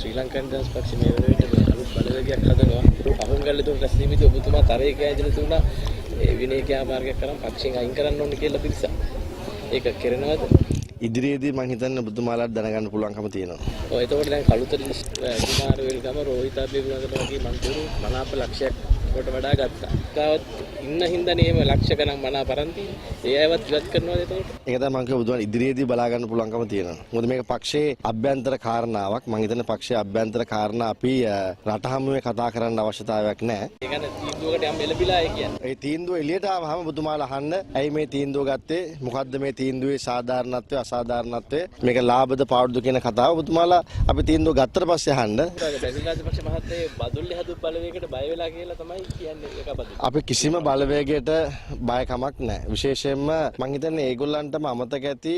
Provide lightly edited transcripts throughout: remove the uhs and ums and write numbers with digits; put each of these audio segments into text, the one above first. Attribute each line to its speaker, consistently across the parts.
Speaker 1: ශ්‍රී Lankan දස් පක්ෂ මේ වෙනුවට අලුත් බලවේගයක් හදනවා. අහුන් ගල්ලේ තුන රැස්වීමේදී ඔබතුමා තරයේ කෑදෙන තුන විනය ක්‍රියාමාර්ගයක් කරන් පක්ෂයෙන් අයින් කරන්න ඕනේ කියලා පිළිසක්. ඒක කරනවද? ඉදිරියේදී මම හිතන්නේ ඔබතුමාලාට දැනගන්න පුළුවන්කම තියෙනවා. ඔව් එතකොට දැන් කළුතර කුමාර වෙල්ගම රෝහිත අබේගුණකට වගේ මන්තුරු මනාප ලක්ෂයක් කොට වඩා ගත්තා. තාවත් ඉන්න හින්දානේ එහෙම ලක්ෂ ගණන් මනාප අරන් තියෙන්නේ. ඒ අයවත් ඉවත් කරනවද එතකොට? ඒක තමයි මම කිව්ව ඔබතුමාලා ඉදිරියේදී බලා ගන්න පුළුවන්කම තියෙනවා. මොකද මේක පක්ෂයේ අභ්‍යන්තර කාරණාවක්. මම හිතන්නේ පක්ෂයේ අභ්‍යන්තර කාරණා අපි රට හැමුවේ කතා කරන්න අවශ්‍යතාවයක් නැහැ. ඒ කියන්නේ තීන්දුවකට යම් එළබිලා ඒ කියන්නේ. ඒ තීන්දුව එළියට ආවම ඔබතුමාලා අහන්න ඇයි මේ තීන්දුව ගත්තේ? මොකද්ද මේ තීන්දුවේ සාධාරණත්වය අසාධාරණත්වය? මේක ලාභද පාඩුද කියන කතාව ඔබතුමාලා අපි තීන්දුව ගත්තට පස්සේ අහන්න. බැසිල් රාජපක්ෂ මහත්තයා බදුල්ලේ හදපු බලවේගයකට බය වෙලා කියලා තමයි කියන්නේ ඒක බදුල්ල. අපි කිසිම බලවේගයකට බයකමක් නැහැ. විශේෂයෙන්ම මම හිතන්නේ ඒගොල්ලන්ටම අමතක ඇති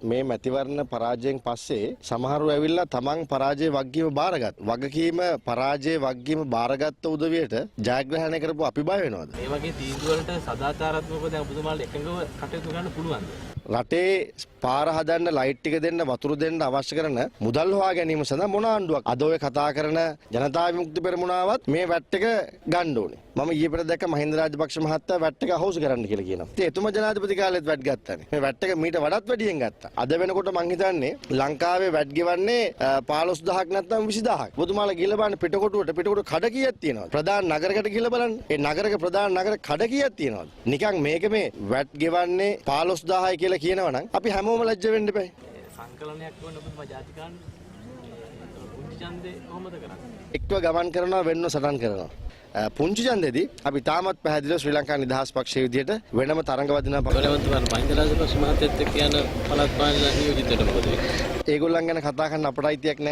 Speaker 1: මේ මැතිවරණ පරාජයෙන් පස්සේ සමහරව ඇවිල්ලා තමන් පරාජය වගකීම බාරගත්. වගකීම පරාජය වගකීම බාරගත්ත උදවියට ජයග්‍රහණය කරපු අපි බය වෙනවද? මේ වගේ තීන්දුව වලට සදාචාරාත්මකව දැන් ඔබතුමාලා එකඟව කටයුතු කරන්න පුළුවන්ද? රටේ පාර හදන්න ලයිට් ටික දෙන්න වතුර දෙන්න අවශ්‍ය කරන මුදල් හොයා ගැනීම සඳහා මොන ආණ්ඩුවක් අද ඔය කතා කරන ජනතා විමුක්ති පෙරමුණාවත් මේ වැට් එක ගන්න ඕනේ. මම ඊයේ පෙර දැක්ක මහින්ද රාජපක්ෂ මහත්තයා වැට් එක අහෝසු කරන්න කියලා කියනවා. ඉතින් එතුමා ජනාධිපති කාලෙත් වැට් ගත්තානේ. මේ වැට් එක මීට වඩාත් වැඩියෙන් ගත්තා. අද වෙනකොට මං හිතන්නේ ලංකාවේ වැට් ගෙවන්නේ 15000ක් නැත්නම් 20000ක්. ඔබතුමාලා ගිහලා බලන්න පිටකොටුවට කඩ කීයක් තියෙනවද? ප්‍රධාන නගරයකට ගිහලා බලන්න. ඒ නගරක ප්‍රධාන නගර කඩ කීයක් තියෙනවද? නිකන් මේක මේ වැට් ගෙවන්නේ 15000යි කියලා කියනවනම් අපි හැමෝම ලැජ්ජ වෙන්න එපා. සංකලනයක් වුණ ඔබතුමා ජාතිකාන් පුංචි ඡන්දේ කොහොමද කරන්නේ? එක්ව ගමන් කරනවා වෙන්න සටන් කරනවා. පුංචි ඡන්දෙදී අපි තාමත් පැහැදිලිව ශ්‍රී ලංකා නිදහස් පක්ෂයේ විදිහට වෙනම තරඟ වදිනා බලවන්තවන් මහින්ද රාජපක්ෂ මහත්තයත් එක්ක යන පළාත් පාලන නියෝජිතයට මොකද වෙන්නේ? ඒගොල්ලන් ගැන කතා කරන්න අපට අයිතියක් නැහැ.